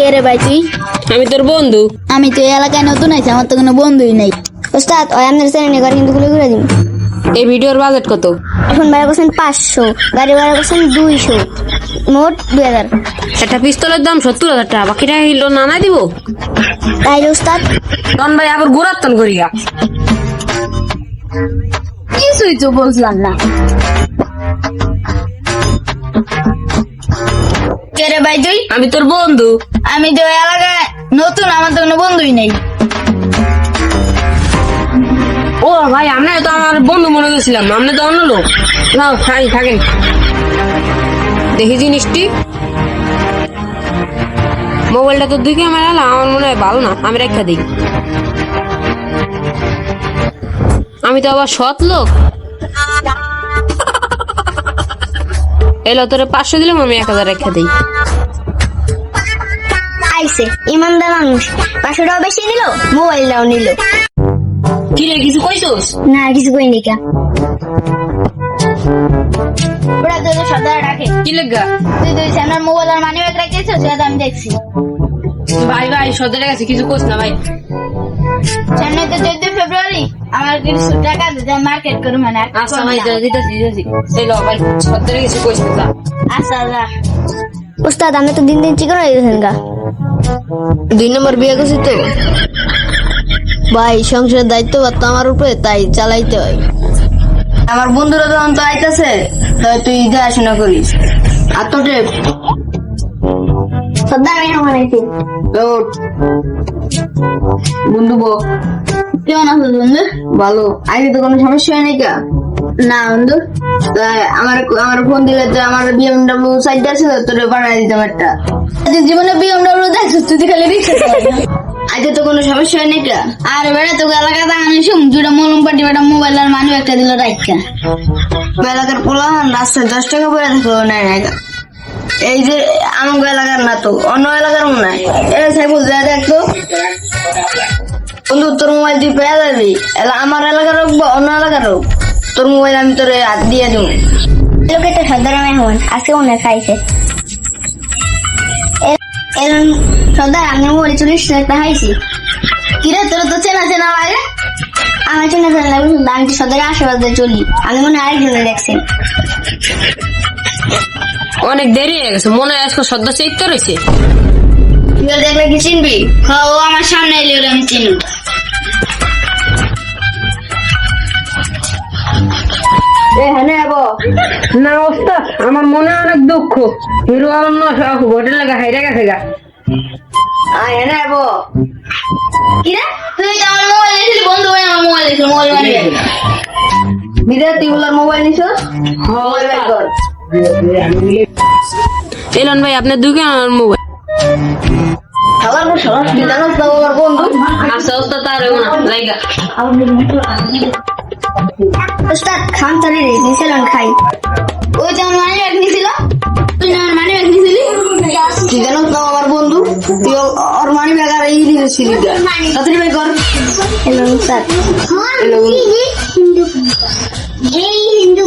কে রে ভাই তুই? আমি তোর বন্ধু। আমি তো এই এলাকায় নতুন আছি, আমার তো কোনো বন্ধুই নাই। ওস্তাদ ওই আপনার চ্যানেলে গাড়ি কিন্তু খুলে ঘুরে দিন। এই ভিডিওর বাজেট কত? এখন ভাড়া করছেন 500, গাড়ি ভাড়া করছেন 200, মোট 2000। একটা পিস্তলের দাম 70,000 টাকা, বাকি টাকা কিলো নানা দিব। তাইলে ওস্তাদ তন ভাই আবার গোরাত্তন করিয়া কিছুই তো বুঝলাম না। কে রে ভাই তুই? আমি তোর বন্ধু। আমি তো এই এলাকায় নতুন, আমার তো কোনো বন্ধুই নেই। ও ভাই, আমরা তো আমার বন্ধু মনে করছিলাম, আপনি তো অন্য লোক। না থাকেন, দেখি জিনিসটি। মোবাইলটা তো 2 ক্যামেরা, আমার মনে হয় ভালো না, আমি রেখা দিই। আমি তো আবার সৎ লোক। এলো তোরে 500 দিলাম, আমি 1000 রেখা দিই। আইসে ইমানদার মানুষ, 500 টাকা বেশি নিল, মোবাইলটাও নিল। কি রে, কিছু কইছস? না কিছু কইনি কা। ওরা তো সদার ডাকে। কি লাগা? তুই আমার মোবাইল আর মানি ব্যাগ রাখিয়েছিস, সেটা আমি দেখছি। ভাই সদরে গেছে, কিছু কইছ না ভাই। সামনে তো 14 ফেব্রুয়ারি, আমার কিছু টাকা দিতে মার্কেট করব মানে। আচ্ছা ভাই, দিতেছি। এলো ভাই, সদরে কিছু কইছ না। আচ্ছা যা। ওস্তাদ আমি তো দিন দিন চিকন হয়ে গেছেন গা। 2 নম্বর বিয়ে করছি তো ভাই, সংসারের দায়িত্ব তো আমার উপরে, তাই চালাইতে হয়। আমার বন্ধুরা যখন তো আইতাছে, তাই তুই দেখাশোনা করিস। আর তো টেপ সদা আমি আমার আইছি। বন্ধু বো, কেমন আছো বন্ধু? ভালো। আইতে তো কোনো সমস্যা হয় নাই কা? না বন্ধু। তাই আমার ফোন দিলে তো আমার BMW সাইড আছে, তোরে বানাই দিতাম একটা। জীবনে BMW দেখছো তুই খালি রিক্সা চালাবি। আইতে তো কোনো সমস্যা হয় নাই কা? আর বেড়া তোকে এলাকাতে আমি শুন দুটা মলম পাটি বেটা মোবাইল আর মানি একটা দিল রাইখা। এলাকার পোলাহান রাস্তায় 10 টাকা পরে থাকলো না। এই যে আমার এলাকার না তো, অন্য এলাকার মনে হয়। সাইবুল যা দেখতো বন্ধু, তোর মোবাইল তুই পেয়ে যাবি। আমার এলাকার হোক বা অন্য এলাকার হোক, তোর মোবাইল আমি তোর হাত দিয়ে দিব। লোকেটা সর্দার আমি হন আজকে মনে খাইছে। এরকম সর্দার আমি মোবাইল 40 টাকা খাইছি। কিরে তোর তো চেনা চেনা লাগে। আমার চেনা চেনা লাগে, আমি তো সর্দারের আশেপাশে চলি। আমি মনে হয় আরেকজনে দেখছেন। অনেক দেরি হয়ে গেছে, মনে হয় আজকে সদ্য চেক করেছে। তুই দেখলে কি চিনবি? হ্যাঁ, ও আমার সামনে এলে ওরা আমি চিনি। না ওস্তাদ, আমার মনে অনেক দুঃখ। হিরো আলম হোটেল লাগা হাইরা গেছে গা। কিরে তুই তো আমার মোবাইল নিয়েছিলি, বন্ধু ভাই আমার মোবাইল নিয়েছিল, মোবাইল মারিয়ে বিরাট ইউলার মোবাইল নিছো? এলন ভাই, আপনার 2 ক্যামেরার মোবাইল। বন্ধু আচ্ছা ওস্তাদ, তার জায়গা ওস্তাদ খান তারি রে নিছিলাম খাই। ওই যে আমার মানি ব্যাগ নিছিল, তুই না আমার মানি ব্যাগ নিছিলি? তুই জানো তো আমার বন্ধু, তুই ওর মানি ব্যাগ আর এই দিয়েছিলি। তাড়াতাড়ি বের কর। হ্যালো ওস্তাদ। হ্যালো। হিন্দু